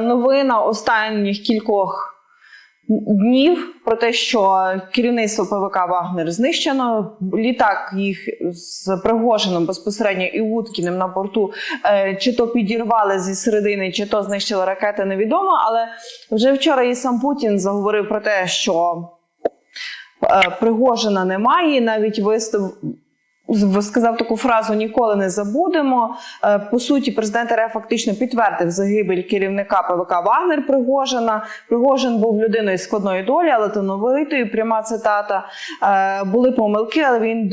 новина останніх кількох днів про те, що керівництво ПВК «Вагнер» знищено. Літак їх з Пригожином безпосередньо і Уткіним на борту чи то підірвали зі середини, чи то знищили ракети, невідомо. Але вже вчора і сам Путін заговорив про те, що Пригожина немає, навіть сказав таку фразу «ніколи не забудемо». По суті, президент РФ фактично підтвердив загибель керівника ПВК «Вагнер» Пригожина. Пригожин був людиною складної долі, але талановитою, пряма цитата. Були помилки, але він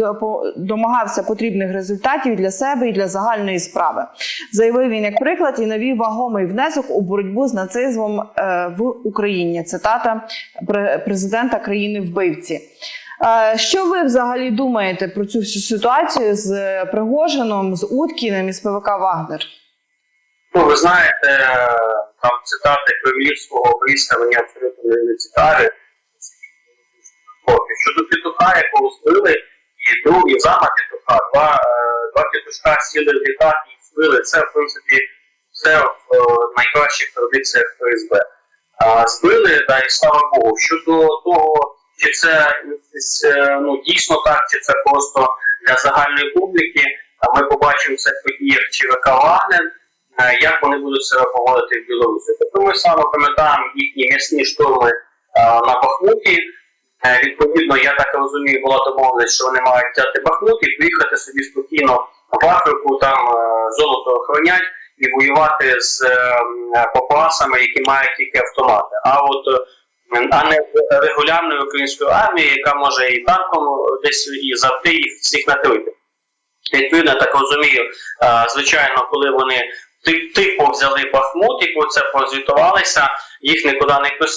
домагався потрібних результатів для себе і для загальної справи. Заявив він як приклад і навів вагомий внесок у боротьбу з нацизмом в Україні. Цитата президента країни-вбивці. Що ви взагалі думаєте про цю всю ситуацію з Пригожином, з Уткіним і з ПВК «Вагнер»? Ну, ви знаєте, там цитати кремлівського війська мені абсолютно не цікаві. Щодо петуха, якого збили, і другий зама петуха, два петушка сіли в літак і збили. Це, в принципі, все в найкращих традиціях ФСБ. Збили, да, і слава Богу. Щодо того, чи це дійсно так, чи це просто для загальної публіки, ми побачимо це в подіях ЧВК «Вагнер», як вони будуть себе поводити в Білорусі. Тобто ми саме пам'ятаємо їхні м'ясні штурми на Бахмуті. Відповідно, я так розумію, була домовленість, що вони мають взяти Бахмут і поїхати собі спокійно в Африку, там золото охоронять і воювати з попасами, які мають тільки автомати. А не регулярною українською армією, яка може і танком десь і завжди їх всіх накрити. Відповідно, я так розумію, звичайно, коли вони типу взяли Бахмут і про це прозвітувалися, їх нікуди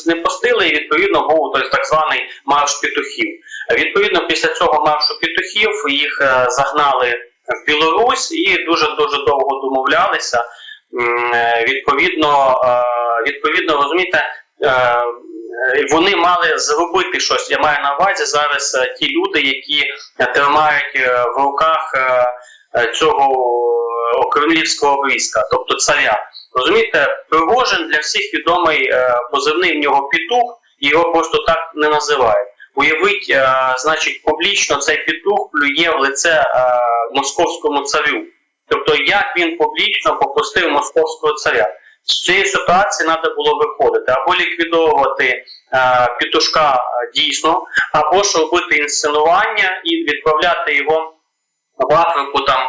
не пустили, і відповідно був той так званий марш петухів. Відповідно, після цього маршу петухів їх загнали в Білорусь і дуже-дуже довго домовлялися. Відповідно, розумієте, вони мали зробити щось. Я маю на увазі зараз ті люди, які тримають в руках цього кремлівського війська, тобто царя. Розумієте, Пригожин для всіх відомий позивний в нього петух, і його просто так не називають. Уявіть, значить, публічно цей петух плює в лице московському царю. Тобто, як він публічно попустив московського царя. З цієї ситуації треба було виходити, або ліквідовувати петушка дійсно, або ж робити інсценування і відправляти його в Африку, там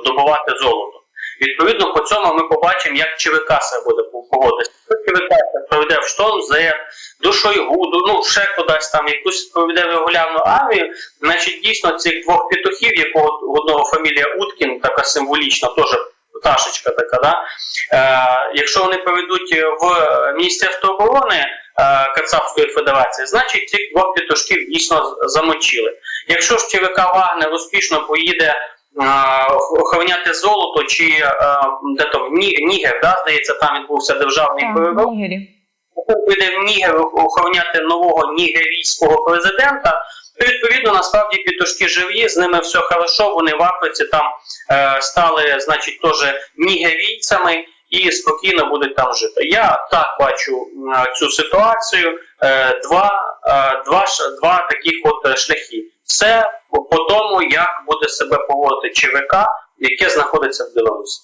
здобувати золото. Відповідно, по цьому ми побачимо, як ЧВК себе буде поводитися. ЧВК проведе в Штормзет, до Шойгу, ще кудись там, якусь проведе регулярну армію, значить дійсно цих двох петухів, якого одного фамілія Уткін, така символічна, теж пташечка така, да? Якщо вони поведуть в Міністерство оборони Кацапської Федерації, значить цих двох петушків дійсно замочили. Якщо ж ЧВК «Вагнер» успішно поїде охороняти золото, чи де-то в Нігер, да, здається, там відбувся державний переворот, поїде в Нігер охороняти нового нігерійського президента, то відповідно насправді петушки живі, з ними все хорошо, вони в Африці там стали, значить, теж нігерійцями і спокійно будуть там жити. Я так бачу цю ситуацію, два таких от шляхи. Це по тому, як буде себе поводити ЧВК, яке знаходиться в Білорусі.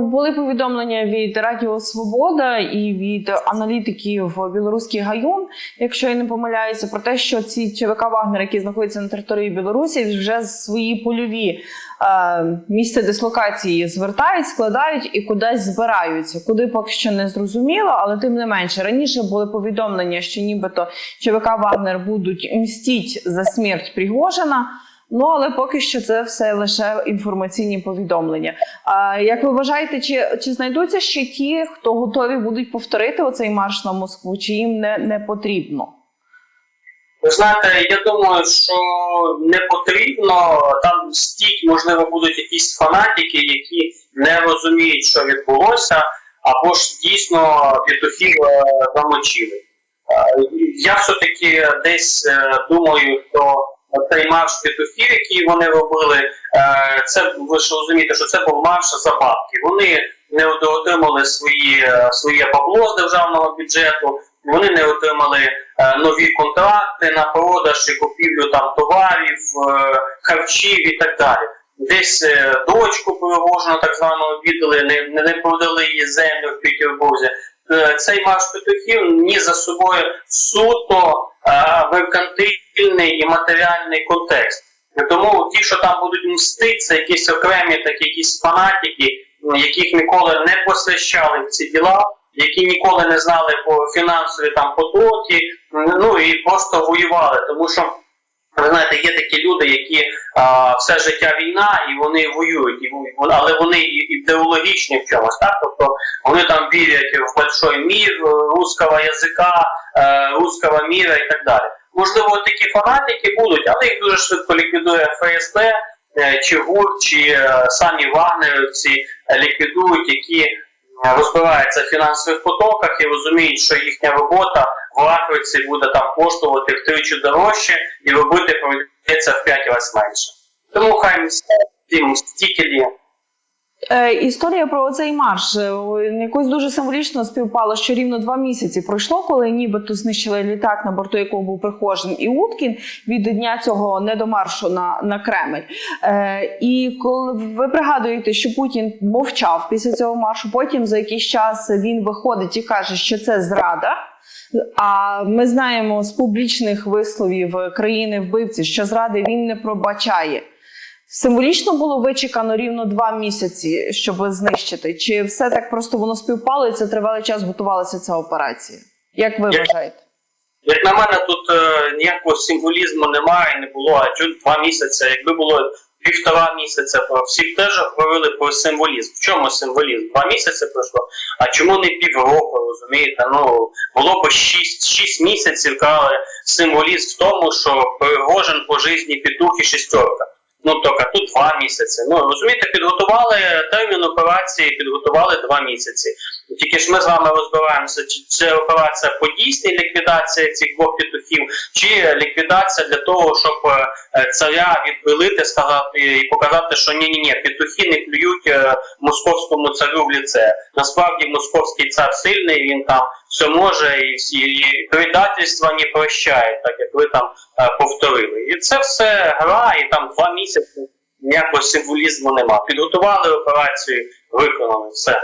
Були повідомлення від Радіо Свобода і від аналітиків білоруських ГАЮН, якщо я не помиляюся, про те, що ці ЧВК «Вагнер», які знаходяться на території Білорусі, вже свої польові місця дислокації звертають, складають і кудись збираються. Куди поки що не зрозуміло, але тим не менше. Раніше були повідомлення, що нібито ЧВК «Вагнер» будуть мстити за смерть Пригожина. Але поки що це все лише інформаційні повідомлення. Як ви вважаєте, чи знайдуться ще ті, хто готові будуть повторити оцей марш на Москву, чи їм не потрібно? Ви знаєте, я думаю, що не потрібно. Там стільки, можливо, будуть якісь фанатики, які не розуміють, що відбулося, або ж дійсно петухів замочили. Я все-таки десь думаю, що цей марш петухів, який вони робили, це, ви ж розумієте, що це був марш за бабки. Вони не отримали своє бабло з державного бюджету, вони не отримали нові контракти на продаж і купівлю там товарів, харчів і так далі. Десь дочку перевожено так звано обідали, не продали її землю в Петербурзі. Цей марш петухів ніс за собою суто меркантильний і матеріальний контекст. Тому ті, що там будуть мстити, це якісь окремі такі якісь фанатики, яких ніколи не посвящали в ці діла, які ніколи не знали про фінансові там потоки, ну і просто воювали. Тому що, ви знаєте, є такі люди, які все життя війна, і вони воюють, але вони ідеологічні в чомусь, так? Тобто вони там вірять в большой мир, русского язика, русского мира і так далі. Можливо, такі фанатики будуть, але їх дуже швидко ліквідує ФСБ, чи ГУР, чи самі вагнерівці ліквідують, які розбираються в фінансових потоках і розуміють, що їхня робота в Африці буде там коштувати втричі дорожче і робити прийдеться в 5 разів менше. Тому хай мстителі. Історія про цей марш якось дуже символічно співпало, що рівно 2 місяці пройшло, коли нібито знищили літак, на борту якого був Пригожин і Уткін, від дня цього недомаршу на Кремль. І коли ви пригадуєте, що Путін мовчав після цього маршу, потім за якийсь час він виходить і каже, що це зрада. А ми знаємо з публічних висловів країни-вбивці, що зради він не пробачає. Символічно було вичекано рівно 2 місяці, щоб знищити? Чи все так просто воно співпало і це тривалий час готувалася ця операція? Як ви вважаєте? Як на мене, тут ніякого символізму немає, не було, а 2 місяці. Якби було 1,5 місяця, всі теж говорили про символізм. В чому символізм? 2 місяці пройшло, а чому не півроку, розумієте? Ну, було б 6 місяців, але символізм в тому, що Пригожин по житті петух і шестерка. Ну, тільки тут 2 місяці. Ну, розумієте, підготували термін операції, підготували 2 місяці. Тільки ж ми з вами розбираємося, чи це операція по дійсній ліквідації цих 2 петухів, чи ліквідація для того, щоб царя відбилити, сказати і показати, що ні-ні-ні, петухи не плюють московському царю в лице. Насправді московський цар сильний, він там все може і предательство не прощає, так як ви там повторили. І це все гра, і там 2 місяці ніякого символізму нема. Підготували операцію, виконали все.